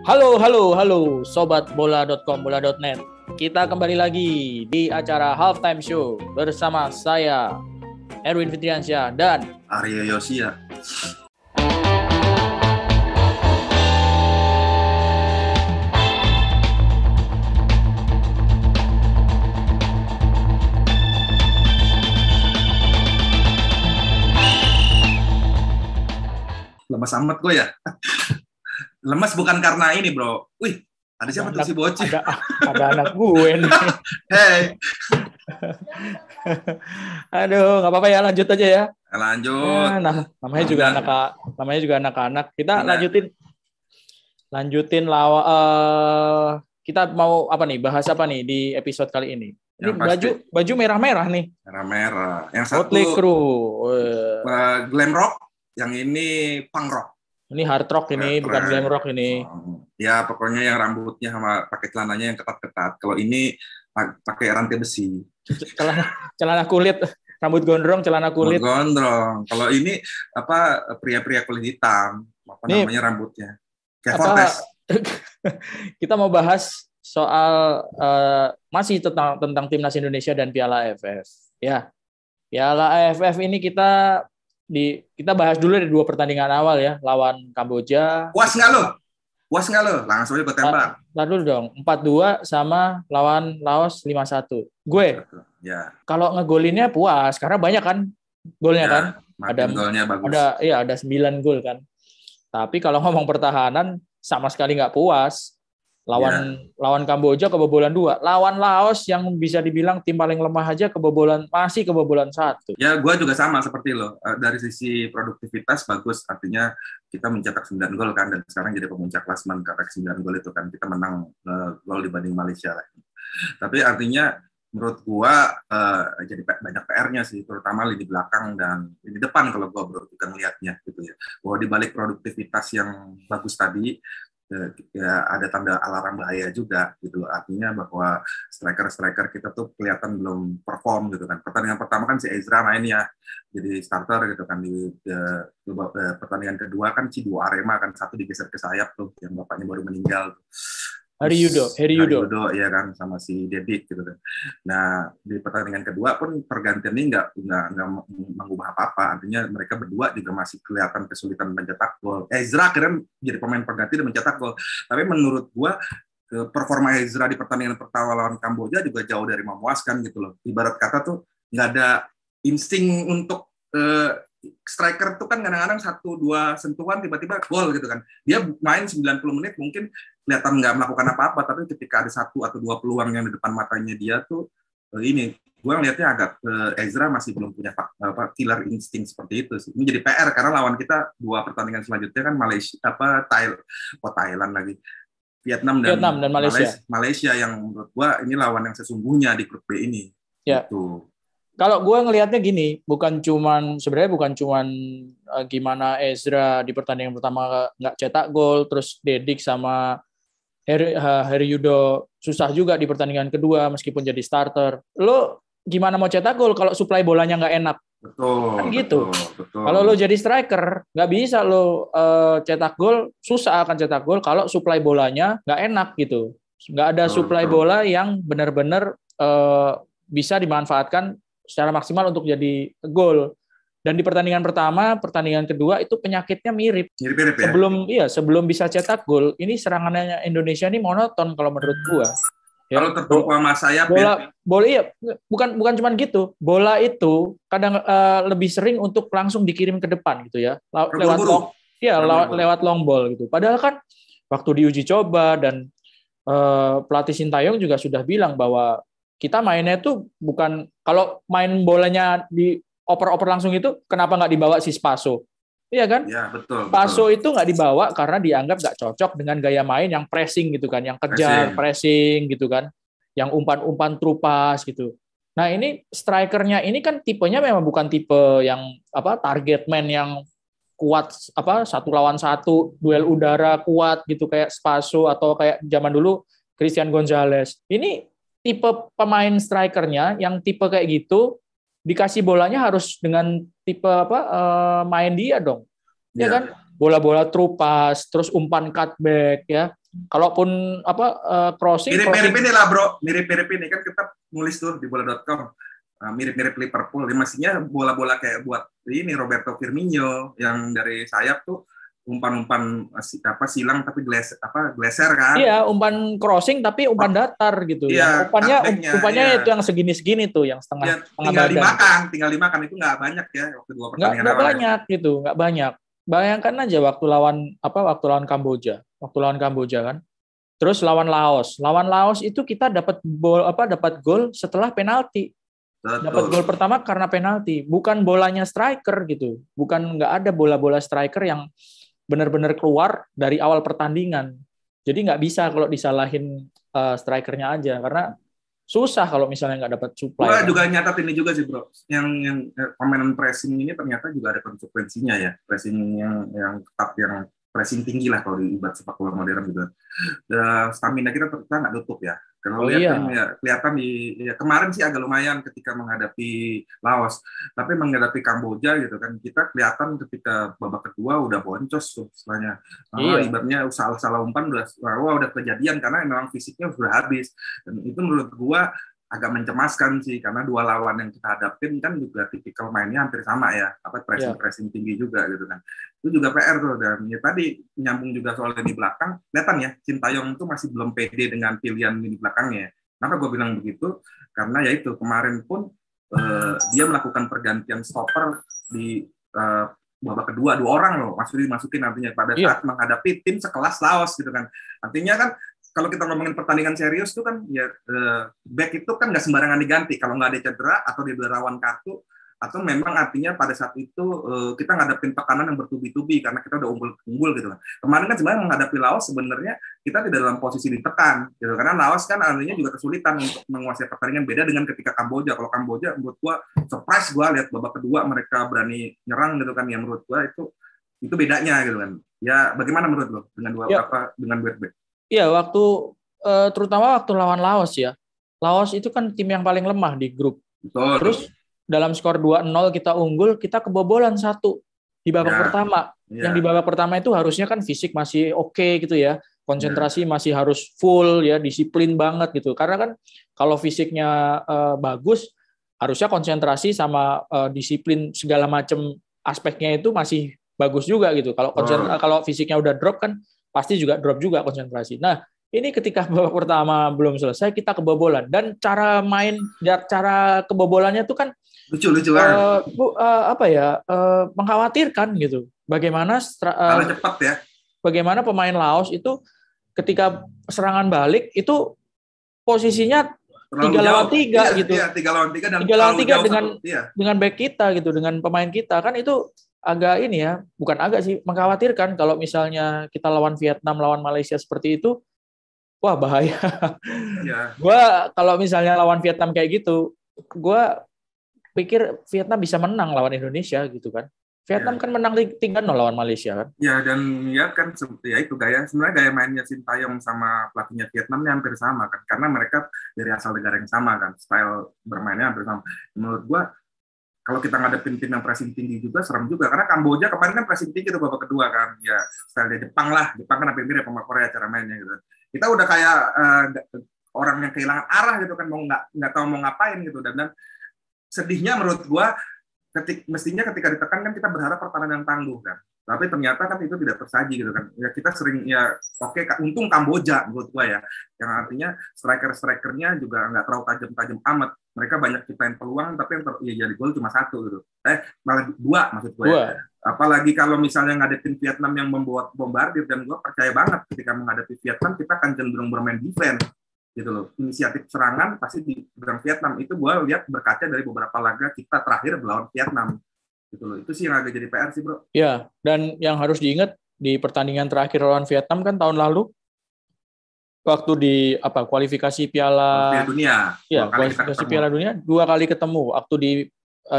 Halo, halo, halo, sobat bola.com, bola.net. Kita kembali lagi di acara Halftime Show bersama saya, Erwin Fitriansyah dan Arya Yosia. Lemas amat gue ya. Lemas bukan karena ini, bro. Wih, ada siapa tuh si bocil? Ada anak gue nih. Hey. Aduh, nggak apa-apa ya, lanjut aja ya. Lanjut. Nah, namanya juga anak-anak. Kita lanjutin kita mau apa nih? Bahas apa nih di episode kali ini? Ini baju merah-merah nih. Merah-merah. Yang satu Motley Crue. Glam rock, yang ini punk rock. Ini hard rock ini, bukan glam rock ini. Ya, pokoknya yang rambutnya sama pakai celananya yang ketat-ketat. Kalau ini pakai rantai besi. Celana kulit, rambut gondrong, celana kulit. Gondrong. Kalau ini pria-pria kulit hitam, namanya rambutnya. Kayak Fortes. Kita mau bahas soal masih tentang timnas Indonesia dan Piala AFF. Ya, Piala AFF ini kita bahas dulu dari 2 pertandingan awal ya, lawan Kamboja. Puas nggak lo? Langsung aja bertembak. Lalu dulu dong, 4-2 sama lawan Laos 5-1. Gue, kalau ngegolinnya puas, karena banyak kan golnya kan. Golnya bagus. Ada 9 gol kan. Tapi kalau ngomong pertahanan, sama sekali nggak puas. Lawan Kamboja kebobolan 2. Lawan Laos yang bisa dibilang tim paling lemah aja masih kebobolan 1. Ya, gue juga sama seperti lo. Dari sisi produktivitas bagus, artinya kita mencetak 9 gol kan, dan sekarang jadi pemuncak klasemen karena 9 gol itu kan kita menang gol dibanding Malaysia lah. Tapi artinya menurut gue jadi banyak PR-nya sih, terutama lini belakang dan lini depan kalau gue juga ngelihatnya gitu ya. Bahwa di balik produktivitas yang bagus tadi, ya ada tanda alarm bahaya juga gitu, artinya bahwa striker kita tuh kelihatan belum perform gitu kan. Pertandingan pertama kan si Ezra main ya jadi starter gitu kan, di pertandingan kedua kan si dua Arema kan, satu digeser ke sayap tuh yang bapaknya baru meninggal tuh. Harry Yudo ya kan, sama si Dedik gitu kan. Nah, di pertandingan kedua pun pergantian ini nggak mengubah apa-apa, artinya mereka berdua juga masih kelihatan kesulitan mencetak gol. Ezra akhirnya jadi pemain pengganti dan mencetak gol. Tapi menurut gua performa Ezra di pertandingan pertama lawan Kamboja juga jauh dari memuaskan gitu loh. Ibarat kata tuh nggak ada insting untuk striker tuh kan kadang-kadang 1-2 sentuhan tiba-tiba gol gitu kan. Dia main 90 menit mungkin kelihatan nggak melakukan apa-apa, tapi ketika ada 1 atau 2 peluang yang di depan matanya dia tuh gue ngelihatnya agak Ezra masih belum punya killer insting seperti itu sih. Ini jadi PR karena lawan kita 2 pertandingan selanjutnya kan Thailand lagi. Vietnam dan Malaysia yang menurut gue ini lawan yang sesungguhnya di grup B ini. Ya. Gitu. Kalau gue ngelihatnya gini, bukan cuman gimana Ezra di pertandingan pertama nggak cetak gol, terus Dedik sama Harry Yudo susah juga di pertandingan kedua meskipun jadi starter. Lo gimana mau cetak gol kalau suplai bolanya nggak enak? Betul. Kan gitu. Betul. Kalau lo jadi striker, nggak bisa lo cetak gol, susah akan cetak gol kalau suplai bolanya nggak enak gitu. Nggak ada suplai bola yang benar-benar bisa dimanfaatkan secara maksimal untuk jadi gol. Dan di pertandingan pertama, pertandingan kedua itu penyakitnya mirip ya. Sebelum bisa cetak gol, ini serangannya Indonesia ini monoton kalau menurut gua. Ya. Kalau tertumpu sama sayap bola iya, bukan cuma gitu. Bola itu kadang lebih sering untuk langsung dikirim ke depan gitu ya. Lewat long ball gitu. Padahal kan waktu diuji coba dan pelatih Sintayong juga sudah bilang bahwa kita mainnya tuh bukan, kalau main bolanya di oper-oper langsung itu, kenapa nggak dibawa si Spaso? Iya kan? Ya, betul. Spaso itu nggak dibawa karena dianggap nggak cocok dengan gaya main yang pressing gitu kan, yang kejar, pressing gitu kan, yang umpan-umpan trupas gitu. Nah ini strikernya ini kan tipenya memang bukan tipe yang target man yang kuat, 1 lawan 1, duel udara kuat gitu kayak Spaso atau kayak zaman dulu Christian Gonzalez. Ini tipe pemain strikernya yang tipe kayak gitu, dikasih bolanya harus dengan tipe main dia dong. Ya kan? Bola-bola trupas, terus umpan cutback ya. Kalaupun crossing mirip-mirip ini lah bro, mirip-mirip ini kan kita nulis tuh di bola.com. Mirip-mirip Liverpool. Mestinya bola-bola kayak buat ini Roberto Firmino yang dari sayap tuh umpan-umpan silang tapi gleser kan? Iya, umpan crossing tapi umpan datar gitu. Iya, umpannya itu yang segini-segini tuh, yang setengah badan. Tinggal dimakan itu nggak banyak ya waktu 2 pertandingan. Nggak banyak gitu, nggak banyak. Bayangkan aja waktu lawan Kamboja kan. Terus lawan Laos itu kita dapat gol setelah penalti. Dapat gol pertama karena penalti, bukan bolanya striker gitu. Nggak ada bola-bola striker yang benar-benar keluar dari awal pertandingan. Jadi nggak bisa kalau disalahin strikernya aja, karena susah kalau misalnya nggak dapat supply. Gua juga nyatat ini juga sih bro, yang permainan pressing ini ternyata juga ada konsekuensinya ya. Pressing yang ketat, yang pressing tinggi lah kalau di ibarat sepak bola modern juga. Stamina kita ternyata nggak tutup ya. Kalau kelihatan kemarin sih agak lumayan ketika menghadapi Laos, tapi menghadapi Kamboja gitu kan kita kelihatan ketika babak kedua udah boncos tuh istilahnya. Ibaratnya salah umpan udah kejadian karena memang fisiknya sudah habis, dan itu menurut gua agak mencemaskan sih, karena dua lawan yang kita hadapin kan juga tipikal mainnya hampir sama ya, pressing tinggi juga gitu kan. Itu juga PR tuh, dan ya tadi nyambung juga soalnya di belakang, kelihatan ya Sintayong itu masih belum pede dengan pilihan di belakangnya. Kenapa gue bilang begitu? Karena ya itu kemarin pun dia melakukan pergantian stopper di babak kedua 2 orang loh, masukin artinya pada saat menghadapi tim sekelas Laos gitu kan. Artinya kan kalau kita ngomongin pertandingan serius tuh kan ya back itu kan nggak sembarangan diganti kalau nggak ada cedera atau dia rawan kartu, atau memang artinya pada saat itu kita ngadepin tekanan yang bertubi-tubi karena kita udah unggul gitu kan. Kemarin kan sebenarnya menghadapi Laos sebenarnya kita tidak dalam posisi ditekan gitu, karena Laos kan artinya juga kesulitan untuk menguasai pertandingan, beda dengan ketika Kamboja. Kalau Kamboja menurut gua surprise, gua lihat babak kedua mereka berani nyerang gitu kan, yang menurut gua itu bedanya gitu kan. Ya bagaimana menurut lo dengan dengan back? Iya, terutama waktu lawan Laos ya. Laos itu kan tim yang paling lemah di grup. Betul. Terus dalam skor 2-0 kita unggul, kita kebobolan 1 di babak pertama. Yang di babak pertama itu harusnya kan fisik masih oke gitu ya. Konsentrasi masih harus full ya, disiplin banget gitu. Karena kan kalau fisiknya bagus, harusnya konsentrasi sama disiplin segala macam aspeknya itu masih bagus juga gitu. Kalau fisiknya udah drop kan pasti juga drop juga konsentrasi. Nah, ini ketika babak pertama belum selesai kita kebobolan, dan cara kebobolannya itu kan lucu mengkhawatirkan gitu. Bagaimana cepat ya. Bagaimana pemain Laos itu ketika serangan balik itu posisinya 3 lawan 3 gitu. Iya, 3 lawan 3 dan 3 lawan 3 dengan back kita gitu, dengan pemain kita kan itu agak ini ya, bukan agak sih, mengkhawatirkan kalau misalnya kita lawan Vietnam, lawan Malaysia seperti itu, wah bahaya. Ya. Gua kalau misalnya lawan Vietnam kayak gitu, gua pikir Vietnam bisa menang lawan Indonesia gitu kan. Vietnam kan menang 3-0 lawan Malaysia kan. Ya, dan ya kan ya itu sebenarnya gaya mainnya Sintayong sama pelatihnya Vietnamnya hampir sama kan, karena mereka dari asal negara yang sama kan, style bermainnya hampir sama. Menurut gua kalau kita ngadepin tim yang pressing tinggi juga serem juga, karena Kamboja kemarin kan pressing tinggi tuh babak kedua kan, ya style Jepang kan hampir mirip sama Korea cara mainnya gitu. Kita udah kayak orang yang kehilangan arah gitu kan, mau nggak tahu mau ngapain gitu, dan sedihnya menurut gua mestinya ketika ditekan kan kita berharap pertahanan yang tangguh kan, tapi ternyata kan itu tidak tersaji gitu kan. Ya kita sering untung Kamboja menurut gua ya, yang artinya strikernya juga nggak terlalu tajam amat. Mereka banyak ciptain peluang tapi yang jadi gol cuma 1 gitu. Malah 2 maksud gua ya. Apalagi kalau misalnya ngadepin Vietnam yang membuat bombardir, dan gua percaya banget ketika menghadapi Vietnam kita akan cenderung bermain defense gitu loh. Inisiatif serangan pasti di belakang Vietnam. Itu gue lihat berkaca dari beberapa laga kita terakhir melawan Vietnam gitu loh. Itu sih yang agak jadi PR sih bro. Ya, dan yang harus diingat di pertandingan terakhir lawan Vietnam kan tahun lalu waktu di kualifikasi Piala Dunia. Ya, kualifikasi Piala Dunia 2 kali ketemu. Waktu di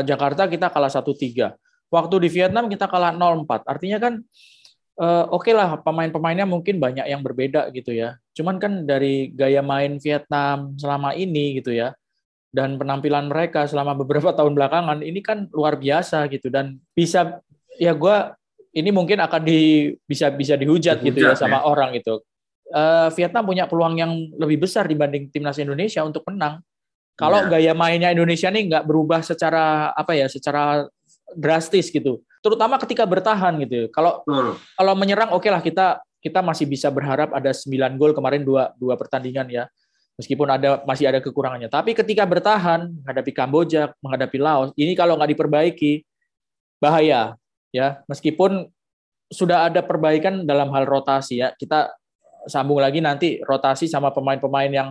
Jakarta kita kalah 1-3. Waktu di Vietnam kita kalah 0-4. Artinya kan oke lah, pemain-pemainnya mungkin banyak yang berbeda gitu ya. Cuman kan dari gaya main Vietnam selama ini gitu ya, dan penampilan mereka selama beberapa tahun belakangan ini kan luar biasa gitu, dan bisa ya ini mungkin akan bisa dihujat gitu ya sama orang gitu. Vietnam punya peluang yang lebih besar dibanding timnas Indonesia untuk menang. Kalau gaya mainnya Indonesia ini nggak berubah secara secara drastis gitu. Terutama ketika bertahan gitu. Kalau menyerang oke lah, kita masih bisa berharap ada 9 gol kemarin dua pertandingan ya. Meskipun masih ada kekurangannya. Tapi ketika bertahan menghadapi Kamboja, menghadapi Laos, ini kalau nggak diperbaiki bahaya ya. Meskipun sudah ada perbaikan dalam hal rotasi ya. Kita sambung lagi nanti rotasi sama pemain-pemain yang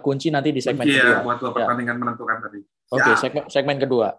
kunci nanti di segmen kedua. Buat dua pertandingan menentukan tadi. Oke, segmen kedua.